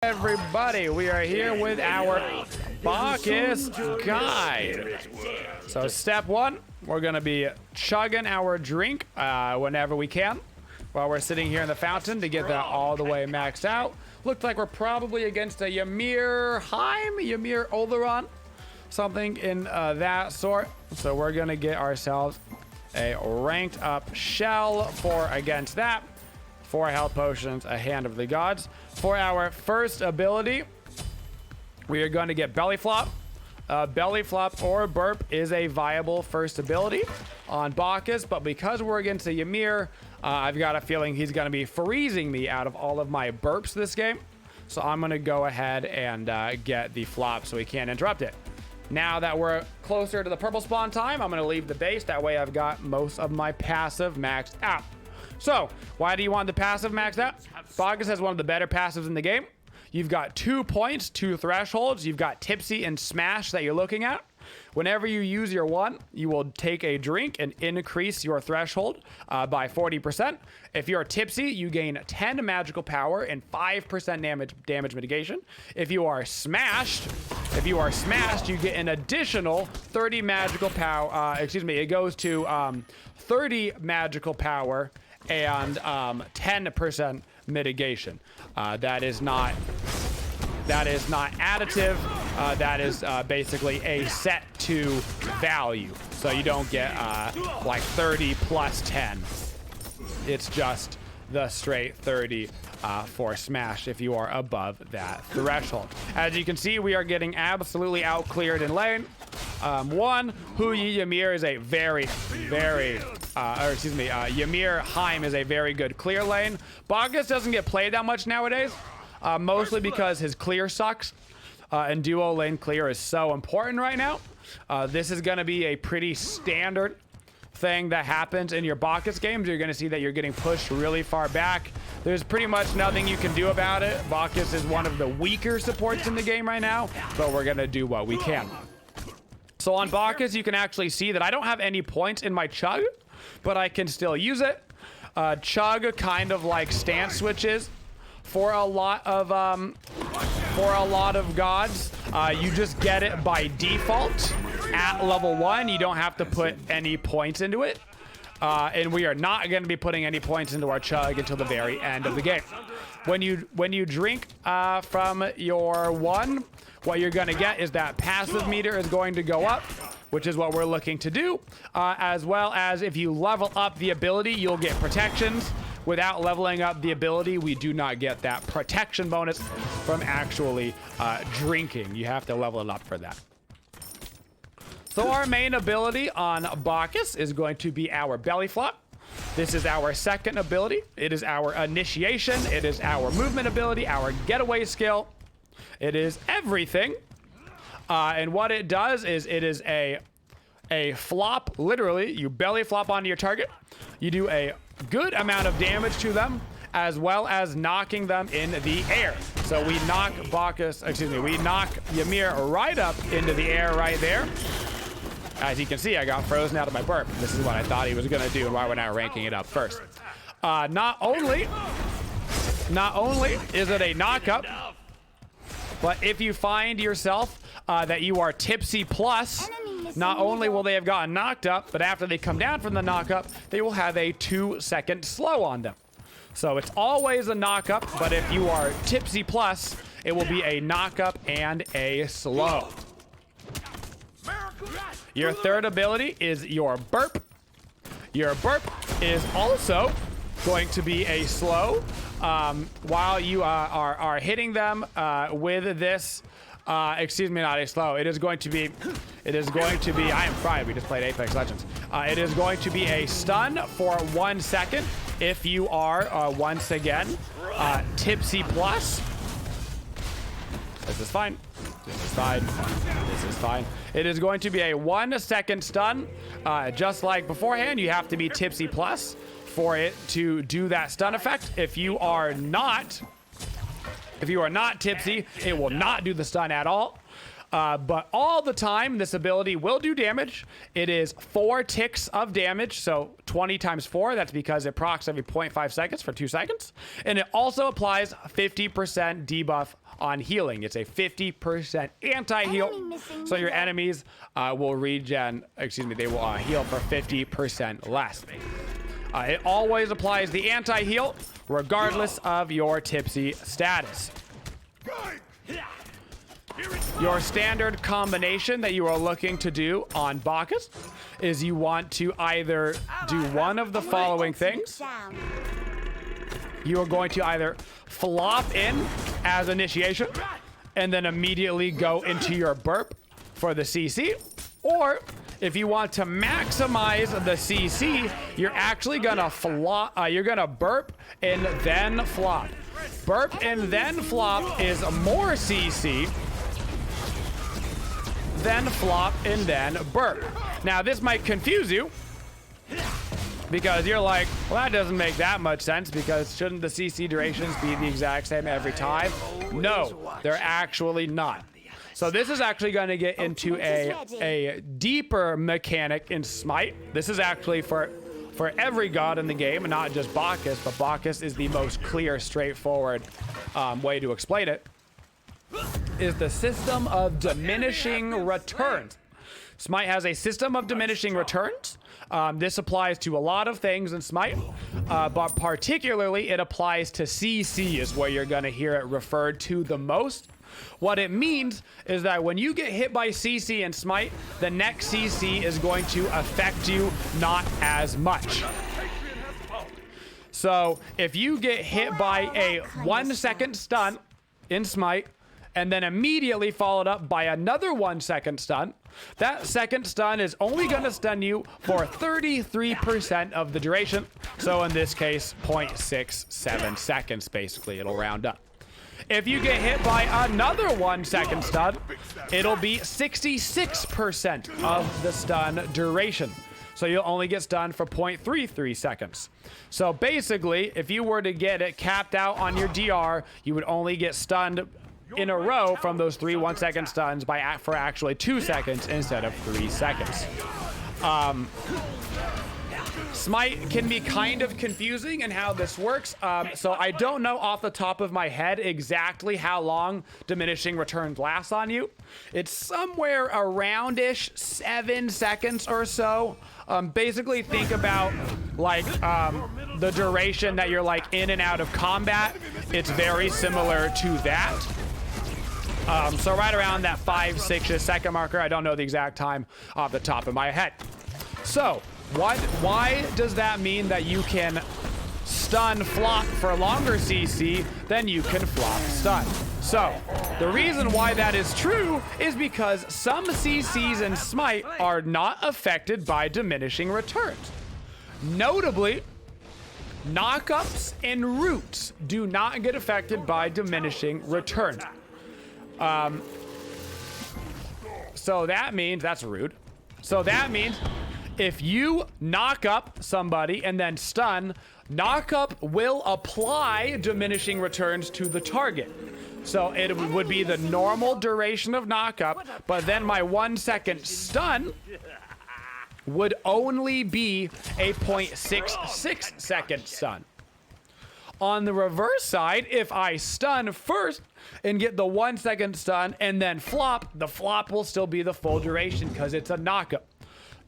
Everybody, we are here with our Bacchus guide. So step one, we're going to be chugging our drink whenever we can while we're sitting here in the fountain to get that all the way maxed out. Looks like we're probably against a Ymir Oleron, something in that sort. So we're going to get ourselves a ranked up shell for against that. 4 health potions, a hand of the gods. For our first ability, we are going to get belly flop. Belly flop or burp is a viable first ability on Bacchus, but because we're against a Ymir, I've got a feeling he's going to be freezing me out of all of my burps this game. So I'm going to go ahead and get the flop so he can't interrupt it. Now that we're closer to the purple spawn time, I'm going to leave the base. That way I've got most of my passive maxed out. So, why do you want the passive maxed out? Bacchus has one of the better passives in the game. You've got 2 points, 2 thresholds. You've got Tipsy and Smash that you're looking at. Whenever you use your one, you will take a drink and increase your threshold by 40%. If you're tipsy, you gain 10 magical power and 5% damage mitigation. If you are smashed, you get an additional 30 magical power. It goes to 30 magical power and 10% mitigation. That is not additive. That is basically a set to value. So you don't get like 30 plus 10. It's just the straight 30 for smash if you are above that threshold. As you can see, we are getting absolutely out cleared in lane. Ymir is a Ymir Heim is a very good clear lane. Bacchus doesn't get played that much nowadays, mostly because his clear sucks. And duo lane clear is so important right now. This is going to be a pretty standard thing that happens in your Bacchus games. You're going to see that you're getting pushed really far back. There's pretty much nothing you can do about it. Bacchus is one of the weaker supports in the game right now, but we're going to do what we can. So on Bacchus, you can actually see that I don't have any points in my chug, but I can still use it. Chug kind of like stance switches for a lot of gods. You just get it by default at level 1. You don't have to put any points into it. And we are not going to be putting any points into our chug until the very end of the game. When you drink from your one, what you're going to get is that passive meter is going to go up, which is what we're looking to do. As well as if you level up the ability, you'll get protections. Without leveling up the ability, we do not get that protection bonus from actually drinking. You have to level it up for that. So our main ability on Bacchus is going to be our belly flop. This is our second ability. It is our initiation. It is our movement ability, our getaway skill. It is everything. And what it does is it is a flop. Literally, you belly flop onto your target. You do a good amount of damage to them, as well as knocking them in the air. So we knock we knock Ymir right up into the air right there. As you can see, I got frozen out of my burp. This is what I thought he was gonna do, and why we're not ranking it up first. Not only is it a knock-up, but if you find yourself that you are tipsy plus, not only will they have gotten knocked up, but after they come down from the knock-up, they will have a 2-second slow on them. So it's always a knock-up, but if you are tipsy plus, it will be a knock-up and a slow. Your third ability is your burp. Your burp is also going to be a slow while you are hitting them with this. Not a slow. It is going to be, I am fried. We just played Apex Legends. It is going to be a stun for 1 second if you are, once again, tipsy plus. This is fine. This is fine. This is fine. It is going to be a 1 second stun. Just like beforehand, you have to be tipsy plus for it to do that stun effect. If you are not tipsy, it will not do the stun at all. But all the time, this ability will do damage. It is 4 ticks of damage, so 20 times 4. That's because it procs every 0.5 seconds for 2 seconds. And it also applies 50% debuff on healing. It's a 50% anti-heal, so your enemies will regen, they will heal for 50% less. It always applies the anti-heal, regardless of your tipsy status. Your standard combination that you are looking to do on Bacchus is you want to either do one of the following things. You are going to either flop in as initiation and then immediately go into your burp for the CC, or if you want to maximize the CC, you're actually gonna flop. You're gonna burp and then flop. Burp and then flop is more CC. Then flop and then burp. Now this might confuse you because you're like, well, that doesn't make that much sense because shouldn't the CC durations be the exact same every time? No, they're actually not. So this is actually going to get into a deeper mechanic in Smite. This is actually for every god in the game, not just Bacchus, but Bacchus is the most clear, straightforward way to explain it, is the system of diminishing returns. Smite has a system of diminishing returns. This applies to a lot of things in Smite, but particularly it applies to CC is where you're going to hear it referred to the most. What it means is that when you get hit by CC in Smite, the next CC is going to affect you not as much. So if you get hit by a 1-second stun in Smite, and then immediately followed up by another 1-second stun, that second stun is only going to stun you for 33% of the duration. So in this case, 0.67 seconds, basically, it'll round up. If you get hit by another 1-second stun, it'll be 66% of the stun duration. So you'll only get stunned for 0.33 seconds. So basically, if you were to get it capped out on your DR, you would only get stunned in a row from those 3 1-second stuns for actually 2 seconds instead of 3 seconds. Smite can be kind of confusing in how this works. So I don't know off the top of my head exactly how long diminishing returns lasts on you. It's somewhere around-ish 7 seconds or so. Basically think about like the duration that you're like in and out of combat. It's very similar to that. So right around that 5-6 second marker. I don't know the exact time off the top of my head. So why does that mean that you can stun flop for longer CC than you can flop stun? So the reason why that is true is because some CCs in Smite are not affected by diminishing returns. Notably, knockups and roots do not get affected by diminishing returns. So that means, that's rude. So that means if you knock up somebody and then stun, knockup will apply diminishing returns to the target. So it would be the normal duration of knockup, but then my 1-second stun would only be a 0.66 second stun. On the reverse side, if I stun first and get the 1-second stun and then flop, the flop will still be the full duration because it's a knockup.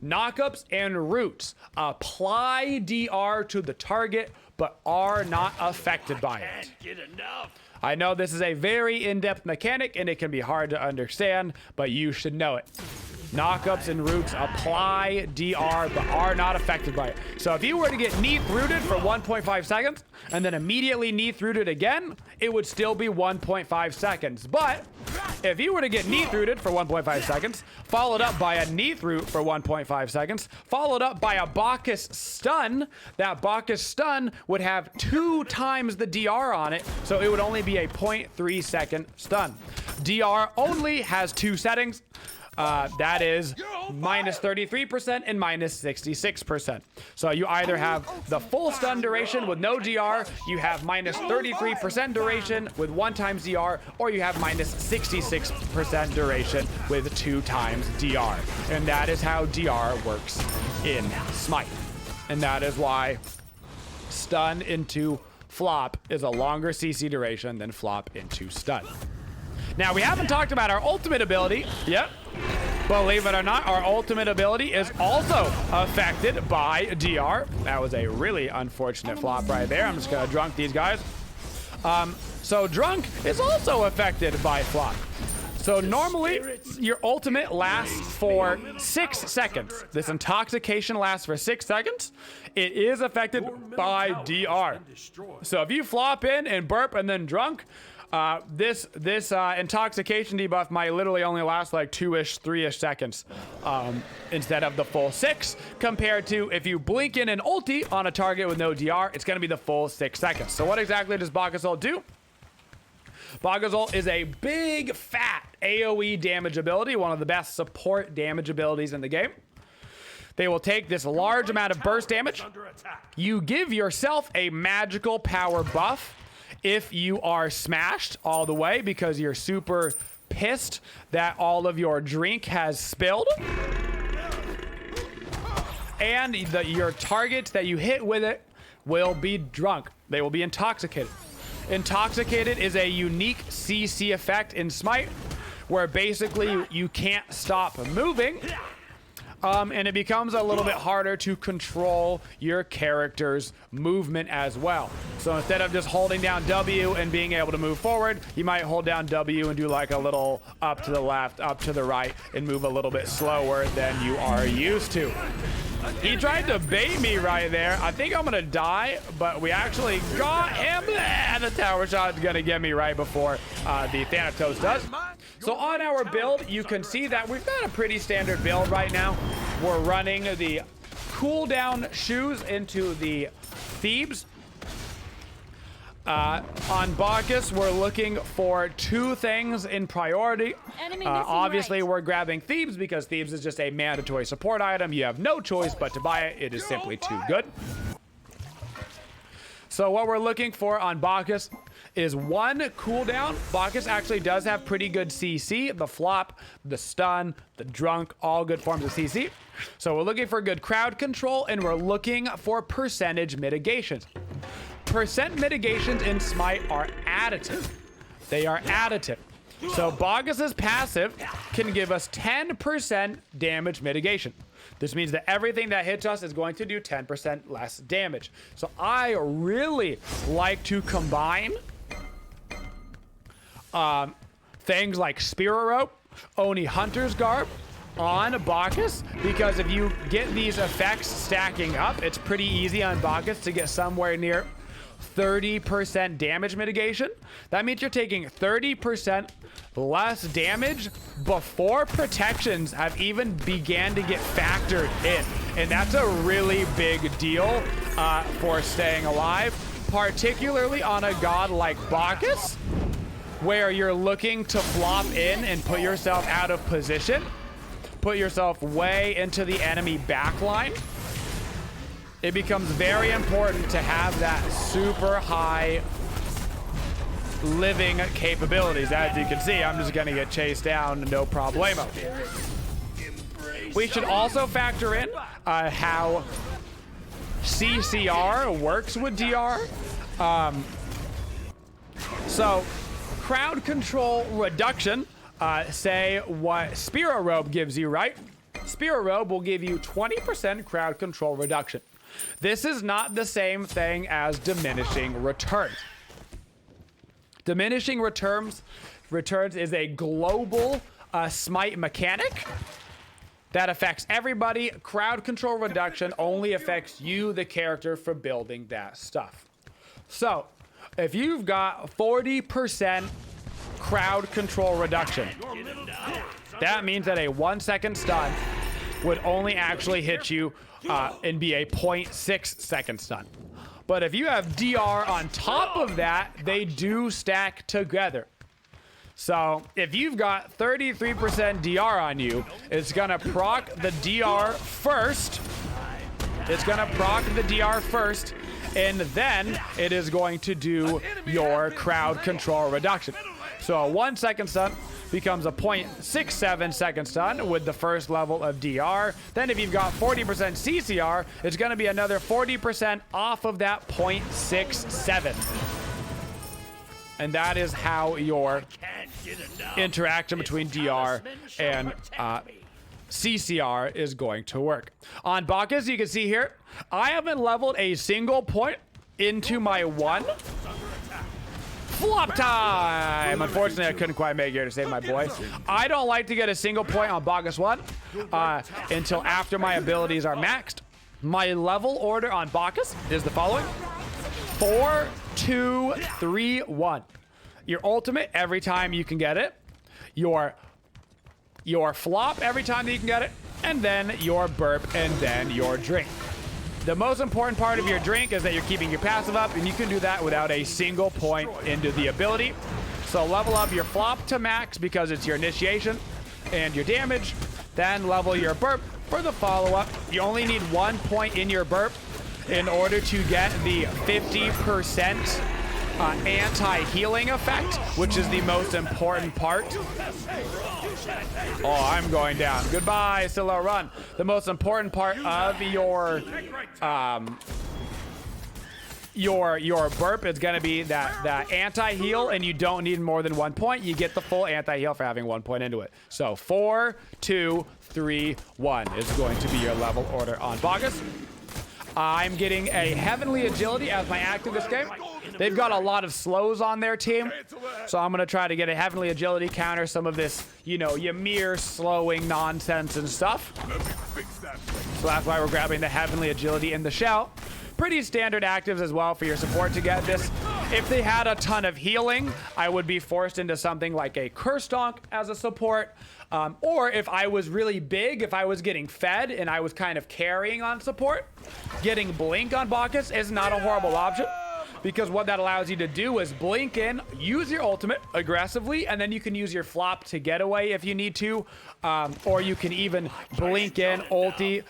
Knockups and roots apply DR to the target, but are not affected by it. I know this is a very in-depth mechanic and it can be hard to understand, but you should know it. Knockups and roots apply DR, but are not affected by it. So if you were to get knee rooted for 1.5 seconds and then immediately knee rooted again, it would still be 1.5 seconds. But if you were to get knee rooted for 1.5 seconds, followed up by a knee root for 1.5 seconds, followed up by a Bacchus stun, that Bacchus stun would have 2 times the DR on it, so it would only be a 0.3 second stun. DR only has 2 settings. that is minus 33% and minus 66%. So you either have the full stun duration with no DR, you have minus 33% duration with 1 times DR, or you have minus 66% duration with 2 times DR. And that is how DR works in Smite. And that is why stun into flop is a longer CC duration than flop into stun. Now, we haven't talked about our ultimate ability yet. Believe it or not, our ultimate ability is also affected by DR. That was a really unfortunate flop right there. I'm just gonna drunk these guys. So drunk is also affected by flop. So normally, your ultimate lasts for 6 seconds. This intoxication lasts for 6 seconds. It is affected by DR. So if you flop in and burp and then drunk, this intoxication debuff might literally only last like 2-ish, 3-ish seconds instead of the full 6, compared to if you blink in an ulti on a target with no DR, it's going to be the full 6 seconds. So what exactly does Bacchus ult do? Bacchus ult is a big, fat AoE damage ability, one of the best support damage abilities in the game. They will take this large amount of burst damage. You give yourself a magical power buff if you are smashed all the way because you're super pissed that all of your drink has spilled. And your target that you hit with it will be drunk. They will be intoxicated. Intoxicated is a unique CC effect in Smite where basically you can't stop moving. And it becomes a little bit harder to control your character's movement as well. So instead of just holding down W and being able to move forward, you might hold down W and do like a little up to the left, up to the right, and move a little bit slower than you are used to. He tried to bait me right there. I think I'm gonna die, but we actually got him. And the tower shot is gonna get me right before the Thanatos does. So on our build, you can see that we've got a pretty standard build right now. We're running the cooldown shoes into the Thebes. On Bacchus, we're looking for 2 things in priority. Obviously, we're grabbing Thebes because Thebes is just a mandatory support item. You have no choice but to buy it. It is simply too good. So what we're looking for on Bacchus is 1 cooldown. Bacchus actually does have pretty good CC. The flop, the stun, the drunk, all good forms of CC. So we're looking for good crowd control, and we're looking for percentage mitigations. Percent mitigations in Smite are additive. They are additive. So Bacchus's passive can give us 10% damage mitigation. This means that everything that hits us is going to do 10% less damage. So I really like to combine things like Spirit Rope, Oni Hunter's Garb on Bacchus, because if you get these effects stacking up, it's pretty easy on Bacchus to get somewhere near 30% damage mitigation. That means you're taking 30% less damage before protections have even began to get factored in. And that's a really big deal for staying alive, particularly on a god like Bacchus, where you're looking to flop in and put yourself out of position, put yourself way into the enemy backline. It becomes very important to have that super high living capabilities. As you can see, I'm just gonna get chased down, no problemo. We should also factor in how CCR works with DR. So crowd control reduction, say what Spirit Robe gives you, right? Spirit Robe will give you 20% crowd control reduction. This is not the same thing as diminishing returns. Diminishing returns is a global Smite mechanic that affects everybody. Crowd control reduction only affects you, the character, for building that stuff. So if you've got 40% crowd control reduction, that means that a 1-second stun would only actually hit you and be a 0.6-second stun. But if you have DR on top of that, they do stack together. So if you've got 33% DR on you, it's gonna proc the DR first. It's gonna proc the DR first, and then it is going to do your crowd control reduction. So a 1 second stun becomes a 0.67 second stun with the first level of DR. Then if you've got 40% CCR, it's gonna be another 40% off of that 0.67. And that is how your interaction between DR and CCR is going to work. On Bacchus, you can see here, I haven't leveled a single point into my 1. Flop time! Unfortunately, I couldn't quite make it here to save my boy. I don't like to get a single point on Bacchus 1 until after my abilities are maxed. My level order on Bacchus is the following. 4, 2, 3, 1. Your ultimate every time you can get it. Your flop every time that you can get it. And then your burp and then your drink. The most important part of your drink is that you're keeping your passive up, and you can do that without a single point into the ability. So level up your flop to max because it's your initiation and your damage. Then level your burp for the follow-up. You only need 1 point in your burp in order to get the 50% anti-healing effect, which is the most important part. Oh, I'm going down. Goodbye, Silo Run. The most important part of your burp is going to be that anti-heal, and you don't need more than 1 point. You get the full anti-heal for having 1 point into it. So 4, 2, 3, 1 is going to be your level order on Bacchus. I'm getting a Heavenly Agility as my active this game. They've got a lot of slows on their team, so I'm going to try to get a Heavenly Agility counter some of this, you know, Ymir slowing nonsense and stuff. So that's why we're grabbing the Heavenly Agility in the shell. Pretty standard actives as well for your support to get this. If they had a ton of healing, I would be forced into something like a Curse Donk as a support. Or if I was really big, if I was getting fed and I was kind of carrying on support, getting Blink on Bacchus is not a horrible option. Because what that allows you to do is blink in, use your ultimate aggressively, and then you can use your flop to get away if you need to. Or you can even blink in, ulti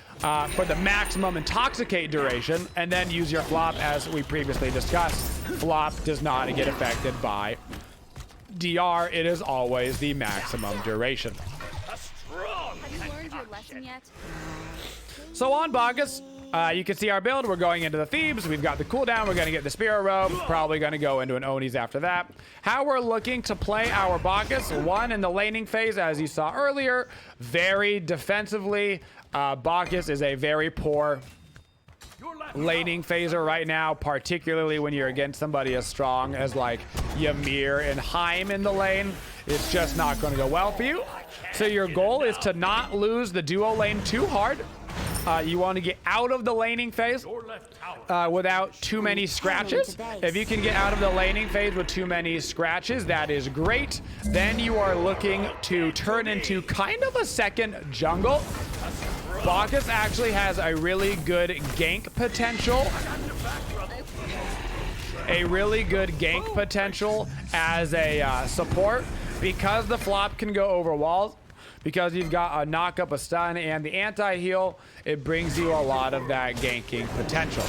for the maximum intoxicate duration, and then use your flop as we previously discussed. Flop does not get affected by DR. It is always the maximum duration. Have you learned your lesson yet? So on Bacchus, you can see our build. We're going into the Thebes. We've got the cooldown. We're going to get the Spirit Robe. Probably going to go into an Onis after that. How we're looking to play our Bacchus. 1 in the laning phase, as you saw earlier. Very defensively. Bacchus is a very poor laning phaser right now, particularly when you're against somebody as strong as like Ymir and Heim in the lane. It's just not going to go well for you. So your goal is to not lose the duo lane too hard. You want to get out of the laning phase without too many scratches. If you can get out of the laning phase with too many scratches, that is great. Then you are looking to turn into kind of a second jungle. Bacchus actually has a really good gank potential. A really good gank potential as a support because the flop can go over walls. Because you've got a knock up, a stun, and the anti-heal, it brings you a lot of that ganking potential.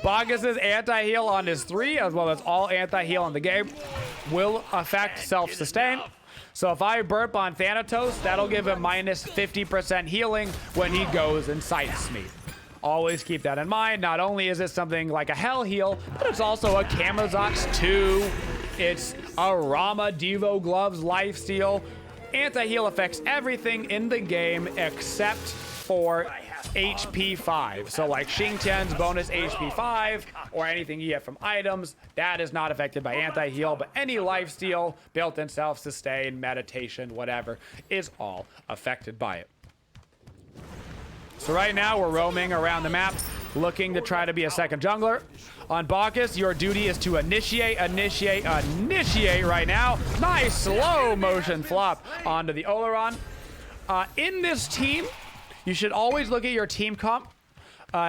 Bacchus's anti-heal on his 3, as well as all anti-heal in the game, will affect self-sustain. So if I burp on Thanatos, that'll give him minus 50% healing when he goes and sights me. Always keep that in mind. Not only is it something like a Hell Heal, but it's also a Camazotz 2. It's a Rama Devo Gloves lifesteal. Anti-heal affects everything in the game except for HP 5. So like Xingtian's bonus HP 5 or anything you get from items, that is not affected by anti-heal, but any lifesteal, built-in self-sustain, meditation, whatever, is all affected by it. So right now we're roaming around the map looking to try to be a second jungler. On Bacchus, your duty is to initiate right now. Nice slow motion flop onto the Oleron. In this team, you should always look at your team comp.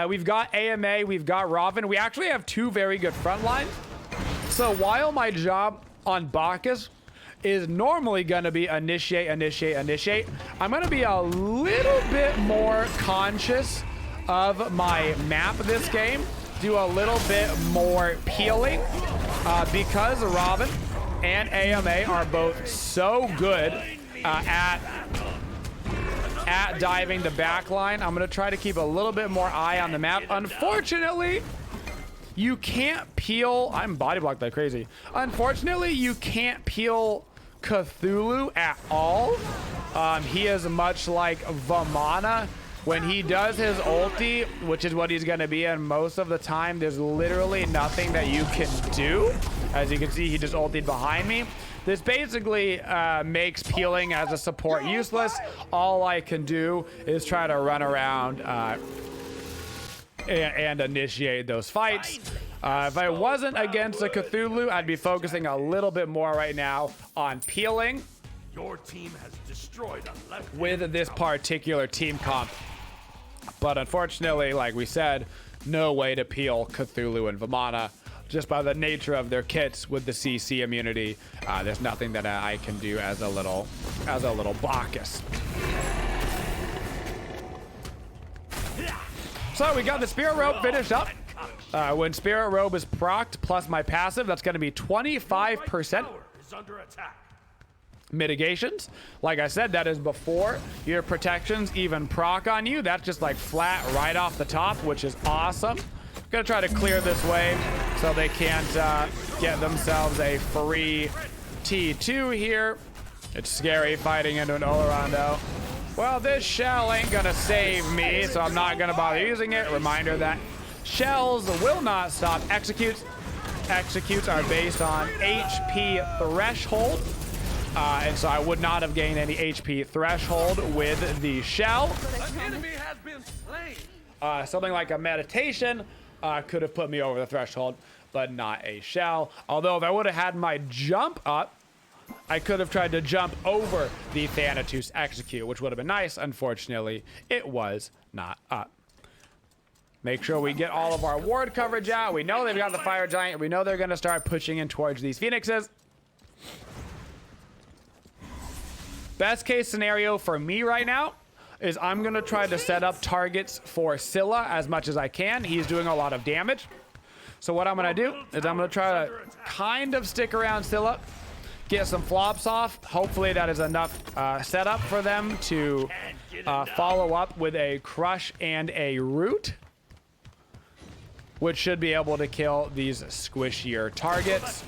We've got AMA, we've got Robin. We actually have 2 very good front lines. So while my job on Bacchus is normally going to be initiate, I'm going to be a little bit more conscious of my map this game. Do a little bit more peeling because Robin and AMA are both so good at diving the back line. I'm going to try to keep a little bit more eye on the map. Unfortunately, you can't peel. I'm body blocked like crazy. Unfortunately, you can't peel Cthulhu at all. He is much like Vamana. When he does his ulti, which is what he's going to be in most of the time, there's literally nothing that you can do. As you can see, he just ultied behind me. This basically makes peeling as a support useless. All I can do is try to run around and initiate those fights. If I wasn't against a Cthulhu, I'd be focusing a little bit more right now on peeling. Your team has destroyed a left with this particular team comp. But unfortunately, like we said, no way to peel Cthulhu and Vamana. Just by the nature of their kits with the CC immunity, there's nothing that I can do as a little Bacchus. So we got the Spirit Robe finished up. When Spirit Robe is procced plus my passive, that's going to be 25% mitigations. Like I said, that is before your protections even proc on you. That's just like flat right off the top, which is awesome. Gonna try to clear this wave so they can't get themselves a free T2 here. It's scary fighting into an Olorondo. Well, this shell ain't gonna save me, so I'm not gonna bother using it. Reminder that shells will not stop executes. Executes are based on HP threshold. And so I would not have gained any HP threshold with the shell. Something like a meditation could have put me over the threshold, but not a shell. Although if I would have had my jump up, I could have tried to jump over the Thanatos execute, which would have been nice. Unfortunately, it was not up. Make sure we get all of our ward coverage out. We know they've got the Fire Giant. We know they're going to start pushing in towards these Phoenixes. Best case scenario for me right now is I'm going to try to set up targets for Scylla as much as I can. He's doing a lot of damage. So what I'm going to do is I'm going to try to kind of stick around Scylla, get some flops off. Hopefully that is enough setup for them to follow up with a Crush and a Root, which should be able to kill these squishier targets.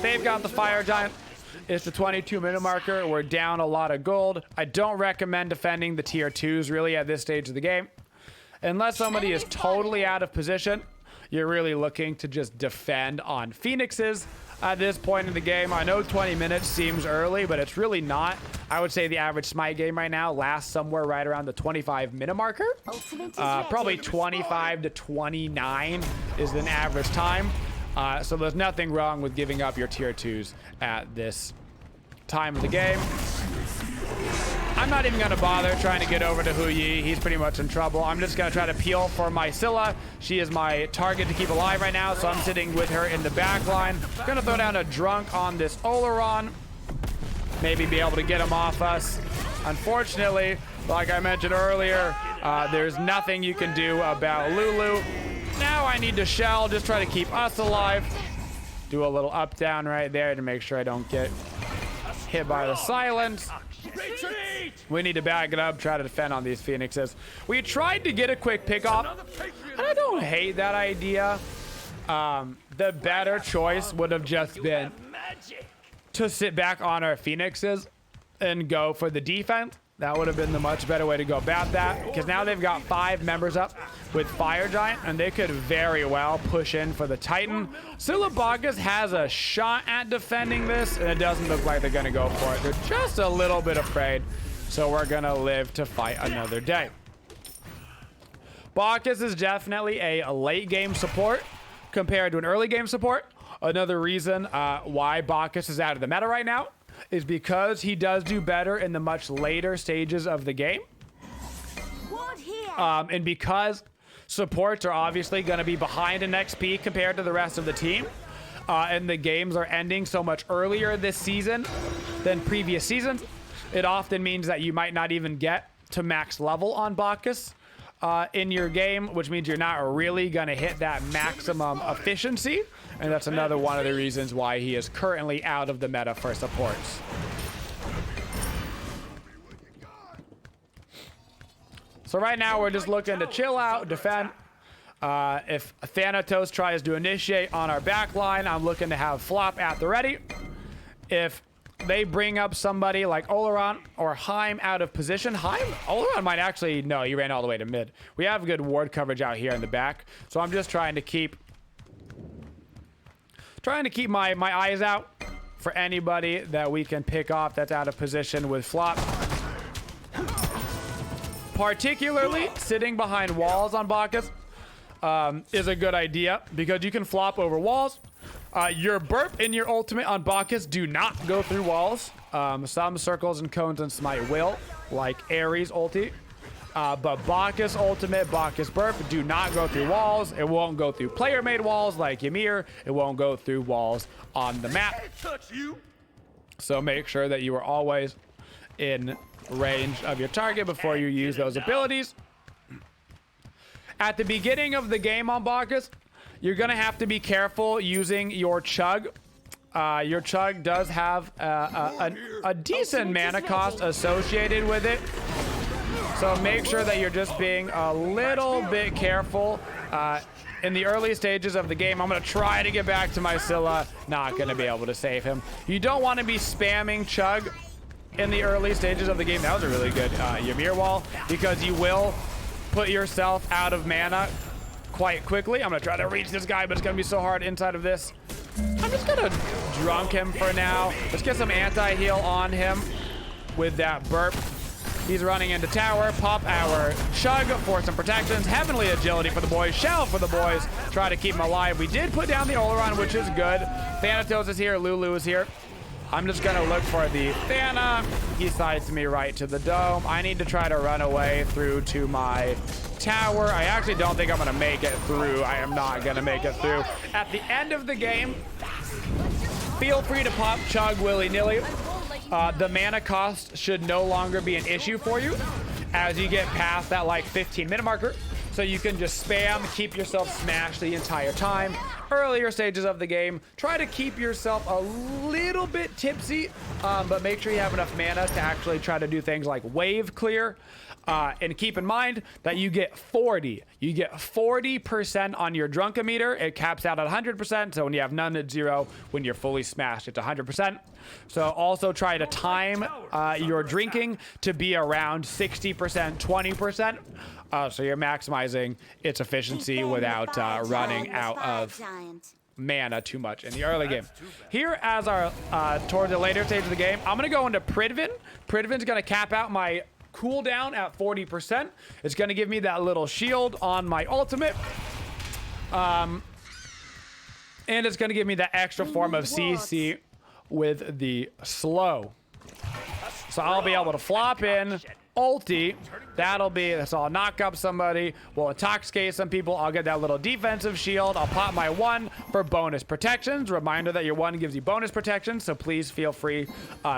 They've got the Fire Giant. It's the 22-minute marker. We're down a lot of gold. I don't recommend defending the tier 2s really at this stage of the game. Unless somebody is totally out of position, you're really looking to just defend on Phoenixes at this point in the game. I know 20 minutes seems early, but it's really not. I would say the average Smite game right now lasts somewhere right around the 25-minute marker. Probably 25 to 29 is an average time. So there's nothing wrong with giving up your tier 2s at this time of the game. I'm not even going to bother trying to get over to Huyi. He's pretty much in trouble. I'm just going to try to peel for my Scylla. She is my target to keep alive right now, so I'm sitting with her in the back line. Going to throw down a Drunk on this Oleron. Maybe be able to get him off us. Unfortunately, like I mentioned earlier, there's nothing you can do about Lulu. Now I need to shell, just try to keep us alive. Do a little up down right there to make sure I don't get hit by the silence. We need to back it up, try to defend on these Phoenixes. We tried to get a quick pick off, and I don't hate that idea. The better choice would have just been to sit back on our Phoenixes and go for the defense. That would have been the much better way to go about that, because now they've got 5 members up with Fire Giant, and they could very well push in for the Titan. Scylla Bacchus has a shot at defending this, and it doesn't look like they're going to go for it. They're just a little bit afraid, so we're going to live to fight another day. Bacchus is definitely a late game support compared to an early game support. Another reason why Bacchus is out of the meta right now is because he does do better in the much later stages of the game. And because supports are obviously going to be behind in XP compared to the rest of the team. And the games are ending so much earlier this season than previous seasons. It often means that you might not even get to max level on Bacchus in your game, which means you're not really going to hit that maximum efficiency. And that's another one of the reasons why he is currently out of the meta for supports. So right now we're just looking to chill out, defend. If Thanatos tries to initiate on our back line, I'm looking to have Flop at the ready. If they bring up somebody like Oleron or Heim out of position, Oleron might actually, no, he ran all the way to mid. We have good ward coverage out here in the back. So I'm just trying to keep my eyes out for anybody that we can pick off that's out of position with Flop. Particularly sitting behind walls on Bacchus is a good idea because you can flop over walls. Your burp and your ultimate on Bacchus do not go through walls. Some circles and cones and Smite will, like Ares ulti. But Bacchus ultimate, Bacchus burp do not go through walls. It won't go through player-made walls like Ymir. It won't go through walls on the map. So make sure that you are always in range of your target before you use those abilities. At the beginning of the game on Bacchus, you're going to have to be careful using your chug. Your chug does have a decent mana cost associated with it. So make sure that you're just being a little bit careful. In the early stages of the game, I'm going to try to get back to my Scylla. Not going to be able to save him. You don't want to be spamming chug in the early stages of the game. That was a really good Ymir wall because you will put yourself out of mana quite quickly. I'm going to try to reach this guy, but it's going to be so hard inside of this. I'm just going to drunk him for now. Let's get some anti-heal on him with that burp. He's running into tower. Pop our chug for some protections. Heavenly agility for the boys. Shell for the boys. Try to keep him alive. We did put down the Oleron, which is good. Thanatos is here. Lulu is here. I'm just going to look for the Thana. He sides me right to the dome. I need to try to run away through to my tower. I actually don't think I'm going to make it through. I am not going to make it through. At the end of the game, feel free to pop chug willy-nilly. The mana cost should no longer be an issue for you as you get past that like 15-minute marker. So you can just spam, keep yourself smashed the entire time. Earlier stages of the game, try to keep yourself a little bit tipsy, but make sure you have enough mana to actually try to do things like wave clear. And keep in mind that you get 40% on your drunkometer. It caps out at 100%. So when you have none, it's 0. When you're fully smashed, it's 100%. So also try to time your drinking to be around 60%, 20%. So you're maximizing its efficiency without running out of mana too much in the early game. Here, as our toward the later stage of the game, I'm going to go into Pridvin. Pridvin's going to cap out my cooldown at 40%. It's going to give me that little shield on my ultimate. And it's going to give me that extra form of CC with the slow. So I'll be able to flop in, ulti. That's all. Knock up somebody. We'll intoxicate some people. I'll get that little defensive shield. I'll pop my 1 for bonus protections. Reminder that your 1 gives you bonus protection, so please feel free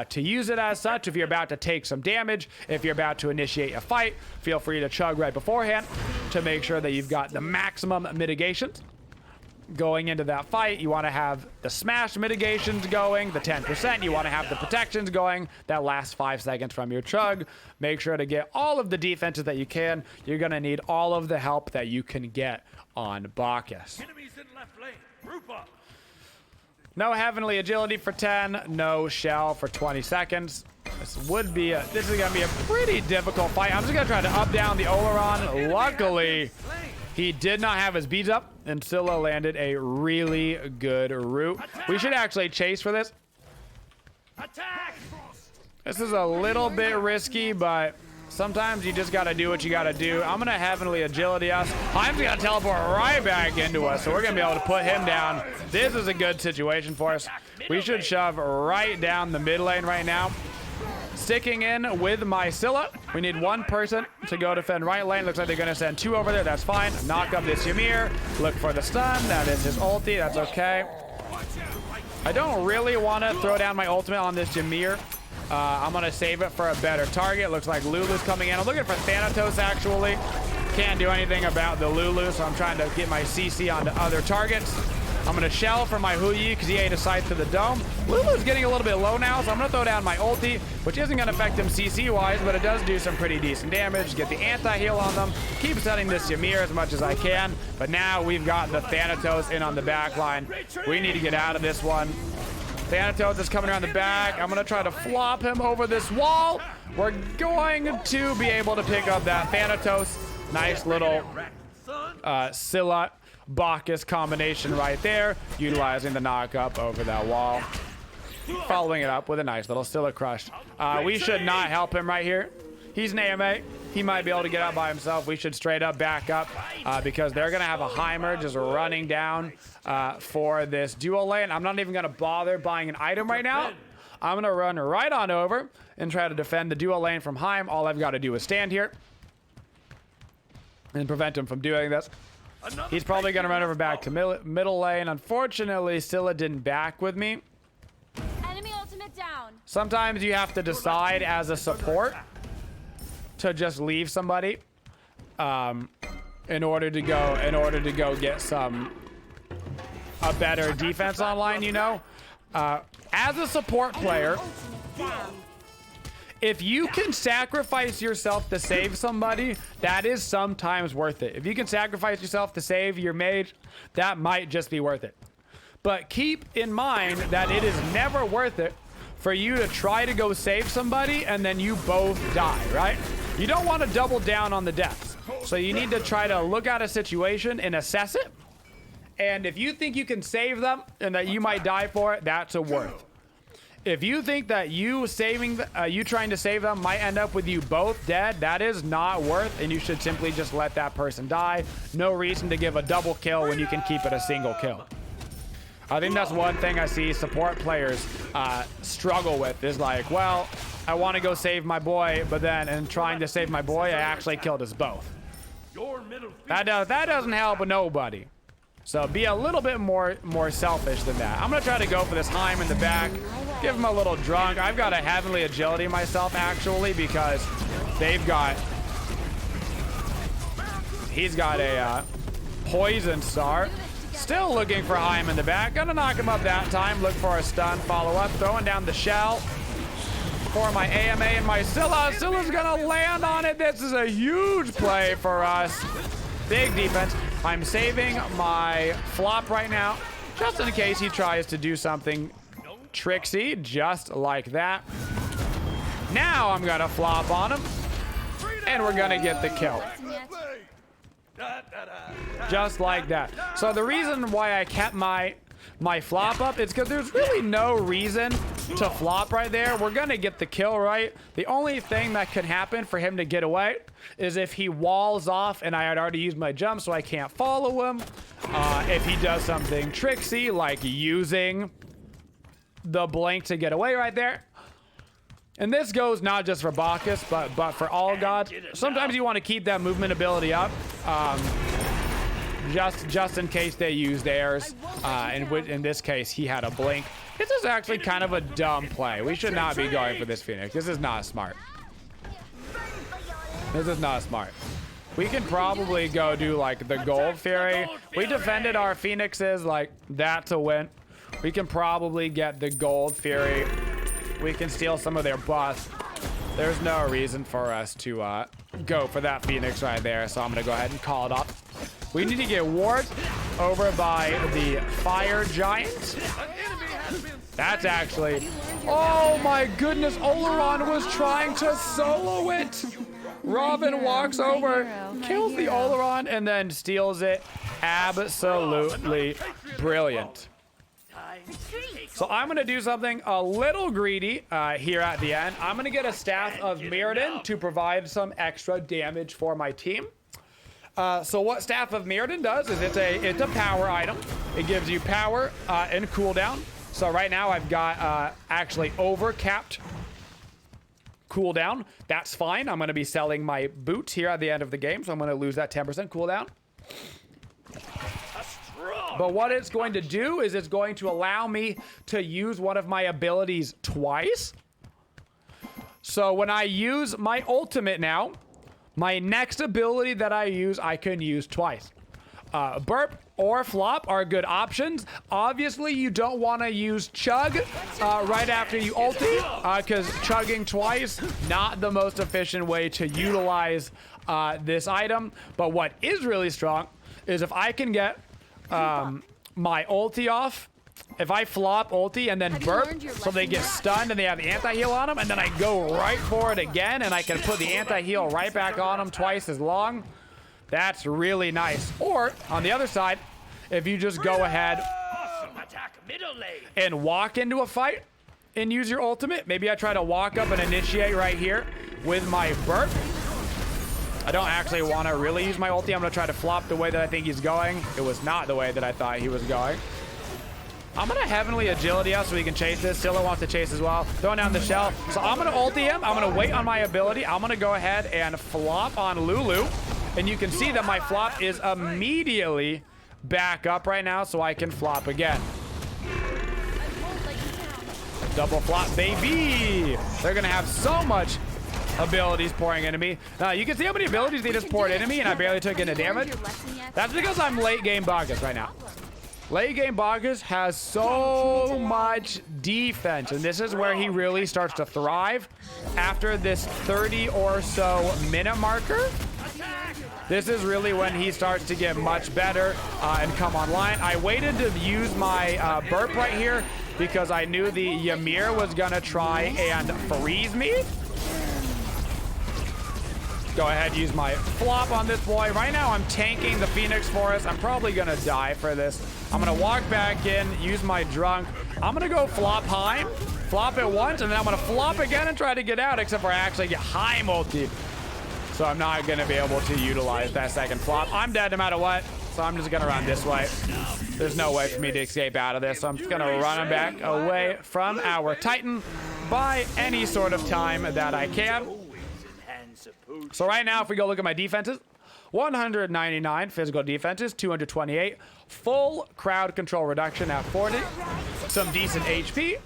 to use it as such. If you're about to take some damage, if you're about to initiate a fight, feel free to chug right beforehand to make sure that you've got the maximum mitigations. Going into that fight, you want to have the smash mitigations going, the 10%. You want to have the protections going, that last 5 seconds from your chug. Make sure to get all of the defenses that you can. You're going to need all of the help that you can get on Bacchus. Enemies in left lane. Group up. No heavenly agility for 10, no shell for 20 seconds. This is going to be a pretty difficult fight. I'm just going to try to up down the Oleron. Luckily, he did not have his beads up, and Scylla landed a really good root. We should actually chase for this. Attack! This is a little bit risky, but sometimes you just got to do what you got to do. I'm going to heavenly agility us. I'm going to teleport right back into us, so we're going to be able to put him down. This is a good situation for us. We should shove right down the mid lane right now. sticking in with my Scylla. We need one person to go defend right lane. Looks like they're going to send two over there. That's fine. Knock up this Ymir. Look for the stun. That is his ulti. That's okay. I don't really want to throw down my ultimate on this Ymir. I'm going to save it for a better target. Looks like Lulu's coming in. I'm looking for Thanatos, actually. Can't do anything about the Lulu, so I'm trying to get my CC onto other targets. I'm going to shell for my Huyi because he ate a sight to the dome. Lulu's getting a little bit low now, so I'm going to throw down my ulti, which isn't going to affect him CC-wise, but it does do some pretty decent damage. Get the anti-heal on them. Keep setting this Ymir as much as I can, but now we've got the Thanatos in on the back line. We need to get out of this one. Thanatos is coming around the back. I'm going to try to flop him over this wall. We're going to be able to pick up that Thanatos. Nice little Scylla Bacchus combination right there, utilizing the knock-up over that wall. Following it up with a nice little Scylla crush. We should not help him right here. He's an AMA. He might be able to get out by himself. We should straight up back up because they're going to have a Heimer just running down for this dual lane. I'm not even going to bother buying an item right now. I'm going to run right on over and try to defend the dual lane from Heim. All I've got to do is stand here and prevent him from doing this. He's probably going to run over back to middle lane. Unfortunately, Scylla didn't back with me. Enemy ultimate down. Sometimes you have to decide as a support to just leave somebody in order to go get a better defense online, you know. As a support player, if you can sacrifice yourself to save somebody, that is sometimes worth it. If you can sacrifice yourself to save your mage, that might just be worth it. But keep in mind that it is never worth it for you to try to go save somebody and then you both die, right? You don't want to double down on the deaths. So you need to try to look at a situation and assess it. And if you think you can save them and that you might die for it, that's a worth. If you think that you trying to save them might end up with you both dead, that is not worth, and you should simply just let that person die. No reason to give a double kill when you can keep it a single kill. I think that's one thing I see support players struggle with is like, well, I want to go save my boy, but then in trying to save my boy, I actually killed us both. That doesn't help nobody. So be a little bit more selfish than that. I'm going to try to go for this Heim in the back. Give him a little drunk. I've got a heavenly agility myself, actually, because he's got a poison star. Still looking for Heim in the back. Gonna knock him up that time. Look for a stun. Follow up. Throwing down the shell for my AMA and my Scylla. Scylla's gonna land on it. This is a huge play for us. Big defense. I'm saving my flop right now, just in case he tries to do something tricksy, just like that. Now I'm gonna flop on him, and we're gonna get the kill. Just like that. So the reason why I kept my flop up is because there's really no reason to flop right there. We're gonna get the kill, right? The only thing that could happen for him to get away is if he walls off and I had already used my jump, so I can't follow him. If he does something tricksy, like using the blink to get away right there. And this goes not just for Bacchus, but for all gods. Sometimes you want to keep that movement ability up, just in case they use theirs. In this case, he had a blink. This is actually kind of a dumb play. We should not be going for this Phoenix. This is not smart. This is not smart. We can probably go do like the Gold Fury. We defended our Phoenixes, like that's a win. We can probably get the Gold Fury. We can steal some of their buffs. There's no reason for us to go for that Phoenix right there, so I'm gonna go ahead and call it off. We need to get wards over by the Fire Giant. That's actually... Oh my goodness, Oleron was trying to solo it. Robin walks over, kills the Oleron, and then steals it. Absolutely brilliant. So I'm going to do something a little greedy here at the end. I'm going to get a Staff of Mirrodin to provide some extra damage for my team. So what Staff of Mirrodin does is it's a power item. It gives you power and cooldown. So right now I've got actually overcapped cooldown. That's fine. I'm going to be selling my boots here at the end of the game, so I'm going to lose that 10% cooldown. But what it's going to do is it's going to allow me to use one of my abilities twice. So when I use my ultimate now, my next ability that I use, I can use twice. Burp or flop are good options. Obviously, you don't want to use chug right after you ulti, because chugging twice, not the most efficient way to utilize this item. But what is really strong is if I can get my ulti off, if I flop ulti and then burp, so they get stunned and they have anti-heal on them, and then I go right for it again, and I can put the anti-heal right back on them twice as long. That's really nice. Or, on the other side, if you just go ahead and walk into a fight and use your ultimate, maybe I try to walk up and initiate right here with my burp. I don't actually want to really use my ulti. I'm going to try to flop the way that I think he's going. It was not the way that I thought he was going. I'm going to Heavenly Agility us so he can chase this. Scylla wants to chase as well. Throwing down the shell. So I'm going to ulti him. I'm going to wait on my ability. I'm going to go ahead and flop on Lulu. And you can see that my flop is immediately back up right now, so I can flop again. Double flop, baby! They're going to have so much abilities pouring into me. You can see how many abilities they just poured into me, and I barely took any damage. That's because I'm late game Bacchus right now. Late game Bacchus has so much defense, and this is where he really starts to thrive after this 30 or so minute marker. This is really when he starts to get much better and come online. I waited to use my burp right here because I knew the Ymir was gonna try and freeze me. Go ahead, use my flop on this boy. Right now, I'm tanking the Phoenix Forest. I'm probably gonna die for this. I'm gonna walk back in, use my drunk. I'm gonna go flop high, flop it once, and then I'm gonna flop again and try to get out, except for I actually get high multi. So I'm not gonna be able to utilize that second flop. I'm dead no matter what, so I'm just gonna run this way. There's no way for me to escape out of this, so I'm just gonna run him back away from our Titan by any sort of time that I can. So right now, if we go look at my defenses, 199 physical defenses, 228 full crowd control reduction at 40, some decent HP.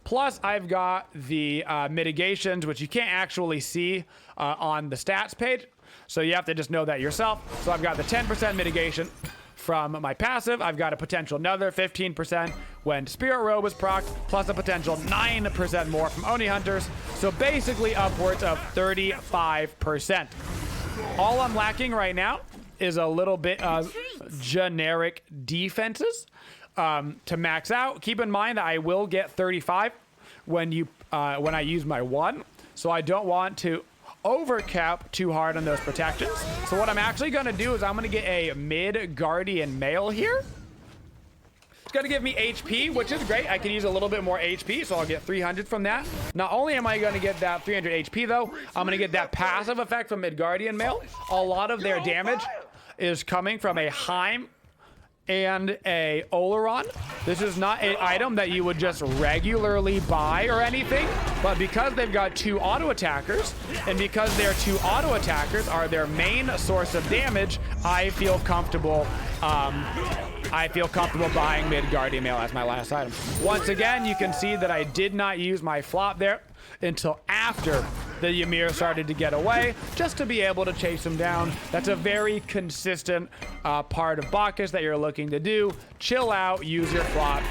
Plus, I've got the mitigations, which you can't actually see on the stats page. So you have to just know that yourself. So I've got the 10% mitigation from my passive. I've got a potential another 15% when Spirit Robe is procced, plus a potential 9% more from Oni Hunters. So basically upwards of 35%. All I'm lacking right now is a little bit of generic defenses. To max out. Keep in mind that I will get 35 when I use my one, so I don't want to overcap too hard on those protections. So what I'm actually going to do is I'm going to get a mid guardian male here. It's going to give me HP, which is great. I can use a little bit more HP, so I'll get 300 from that. Not only am I going to get that 300 HP though, I'm going to get that passive effect from mid guardian male. A lot of their damage is coming from a Heim and a Oleron. This is not an item that you would just regularly buy or anything, but because they've got two auto attackers, and because their two auto attackers are their main source of damage, I feel comfortable buying mid guardian male as my last item. Once again, you can see that I did not use my flop there until after the Ymir started to get away, just to be able to chase him down. That's a very consistent part of Bacchus that you're looking to do. Chill out, use your flop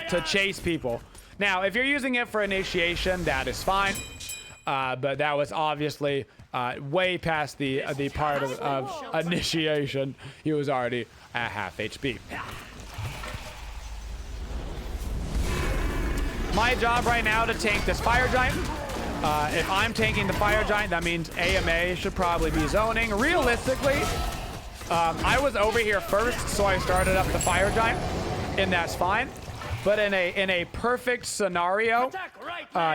to chase people. Now, if you're using it for initiation, that is fine, but that was obviously way past the part of initiation. He was already at half HP. My job right now to tank this fire giant. If I'm tanking the fire giant, that means AMA should probably be zoning. Realistically, I was over here first, so I started up the fire giant, and that's fine. But in a perfect scenario,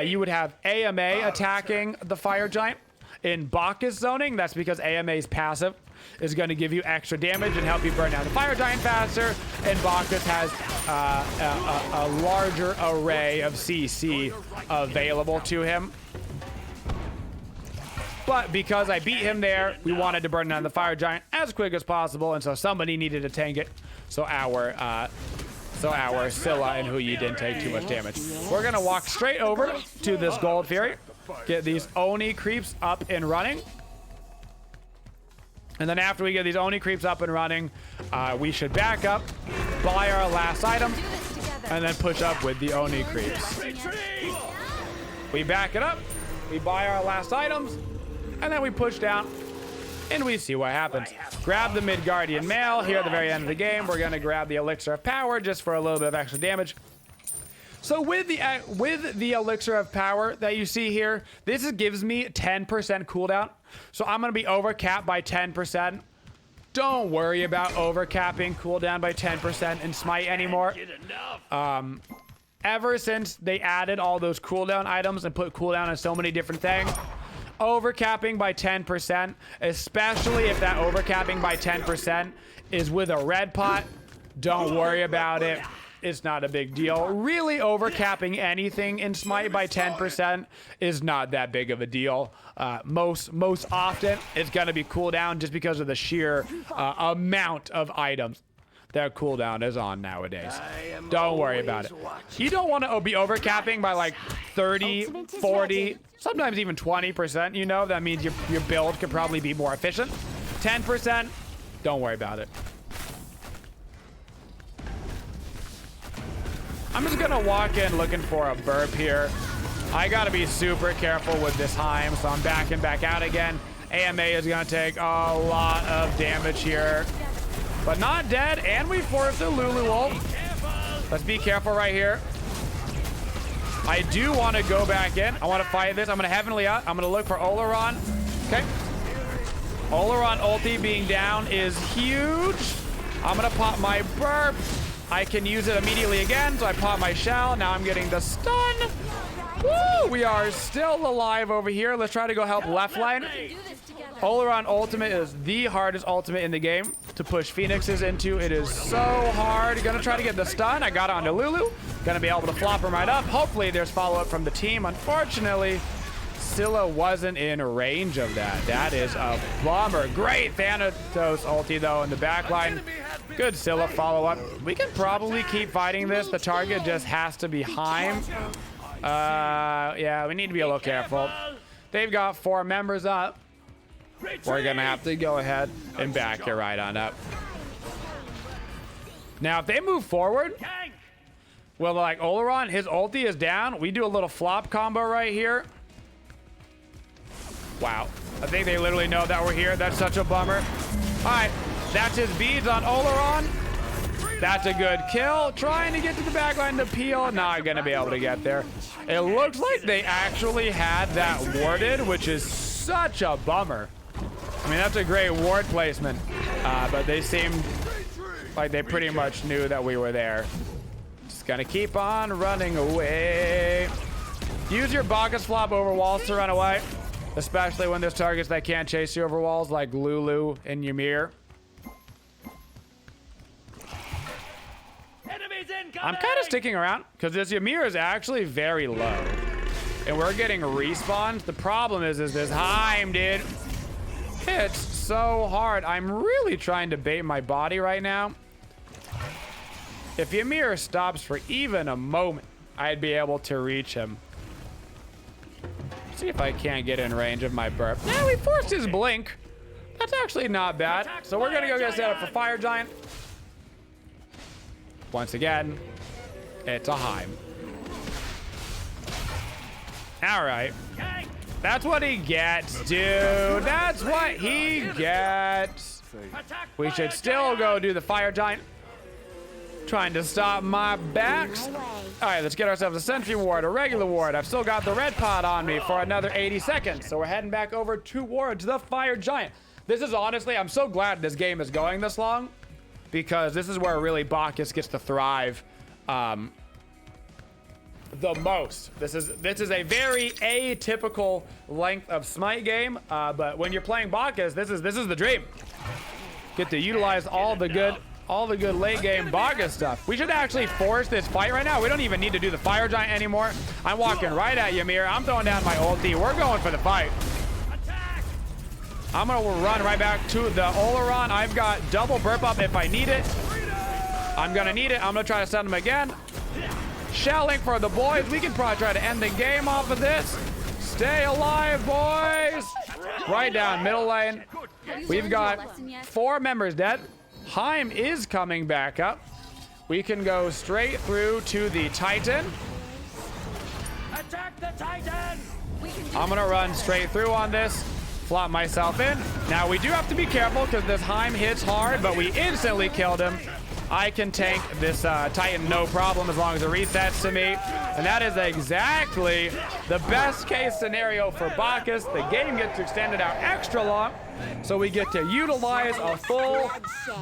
you would have AMA attacking the fire giant. In Bacchus zoning, that's because AMA is passive, is going to give you extra damage and help you burn down the fire giant faster. And Bacchus has a larger array of CC available to him. But because I beat him there, we wanted to burn down the fire giant as quick as possible, and so somebody needed to tank it. So our Scylla and Woojer didn't take too much damage. We're gonna walk straight over to this Gold Fury, get these Oni creeps up and running. And then after we get these Oni creeps up and running, we should back up, buy our last item, and then push up with the Oni creeps. We back it up, we buy our last items, and then we push down, and we see what happens. Grab the Midgardian Mail here at the very end of the game. We're gonna grab the Elixir of Power just for a little bit of extra damage. So with the Elixir of Power that you see here, this gives me 10% cooldown. So I'm gonna be overcapped by 10%. Don't worry about overcapping cooldown by 10% in Smite anymore. Ever since they added all those cooldown items and put cooldown on so many different things, overcapping by 10%, especially if that overcapping by 10% is with a red pot, don't worry about it. It's not a big deal. Really, overcapping anything in Smite by 10% is not that big of a deal. Most often, it's gonna be cooldown just because of the sheer amount of items that cooldown is on nowadays. Don't worry about it. You don't want to be overcapping by like 30, 40, sometimes even 20%, you know? That means your build could probably be more efficient. 10%, don't worry about it. I'm just gonna walk in looking for a burp here. I gotta be super careful with this Heim, so I'm backing back out again. AMA is gonna take a lot of damage here, but not dead, and we forced a Lulu ult. Let's be careful right here. I do want to go back in. I want to fight this. I'm gonna Heavenly Up. I'm gonna look for Oleron. Okay. Oleron ulti being down is huge. I'm gonna pop my burp. I can use it immediately again, so I pop my shell. Now I'm getting the stun. Woo! We are still alive over here. Let's try to go help left lane. Oleron ultimate is the hardest ultimate in the game to push Phoenixes into. It is so hard. Gonna try to get the stun. I got onto Lulu. Gonna be able to flop him right up. Hopefully there's follow-up from the team. Unfortunately, Scylla wasn't in range of that. That is a bummer. Great Thanatos ulti though in the back line. Good Scylla follow-up. We can probably keep fighting this. The target just has to be Heim. Yeah, we need to be a little careful. They've got 4 members up. We're gonna have to go ahead and back it right on up. Now, if they move forward, well, like Oleron, his ulti is down. We do a little flop combo right here. Wow. I think they literally know that we're here. That's such a bummer. All right. That's his beads on Oleron. That's a good kill. Trying to get to the back line to peel. Not going to be able to get there. It looks like they actually had that warded, which is such a bummer. I mean, that's a great ward placement. But they seemed like they pretty much knew that we were there. Just going to keep on running away. Use your Bacchus flop over walls to run away. Especially when there's targets that can't chase you over walls like Lulu and Ymir. I'm kind of sticking around because this Ymir is actually very low. And we're getting respawns. The problem is this Heim, dude. Hits so hard. I'm really trying to bait my body right now. If Ymir stops for even a moment, I'd be able to reach him. See if I can't get in range of my burp. Yeah, we forced his blink. That's actually not bad. So we're gonna go get set up for Fire Giant. Once again, it's a Heim. All right. That's what he gets, dude. That's what he gets. We should still go do the Fire Giant. Trying to stop my backs. All right, let's get ourselves a sentry ward, a regular ward. I've still got the red pot on me for another 80 seconds. So we're heading back over to wards, the Fire Giant. This is honestly, I'm so glad this game is going this long because this is where really Bacchus gets to thrive the most. This is a very atypical length of Smite game, but when you're playing Bacchus, this is the dream. Get to utilize all the good late game Bacchus stuff. We should actually force this fight right now. We don't even need to do the fire giant anymore. I'm walking right at you, Mir. I'm throwing down my ulti. We're going for the fight. I'm gonna run right back to the Oleron. I've got double burp up if I need it. I'm gonna need it. I'm gonna try to send him again. Shelling for the boys. We can probably try to end the game off of this. Stay alive, boys. Right down middle lane. We've got 4 members dead. Heim is coming back up. We can go straight through to the Titan. Attack the Titan! I'm gonna run straight through on this. Flop myself in. Now we do have to be careful because this Heim hits hard, but we instantly killed him. I can tank this Titan no problem as long as it resets to me. And that is exactly the best case scenario for Bacchus. The game gets extended out extra long, so we get to utilize a full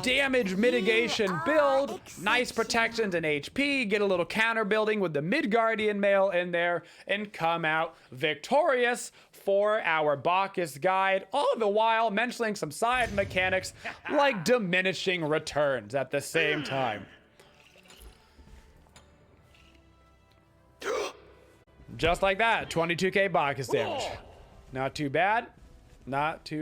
damage mitigation build, nice protections and HP, get a little counter building with the mid guardian mail in there, and come out victorious for our Bacchus guide, all the while mentioning some side mechanics like diminishing returns at the same time. Just like that, 22k Bacchus damage. Not too bad. Not too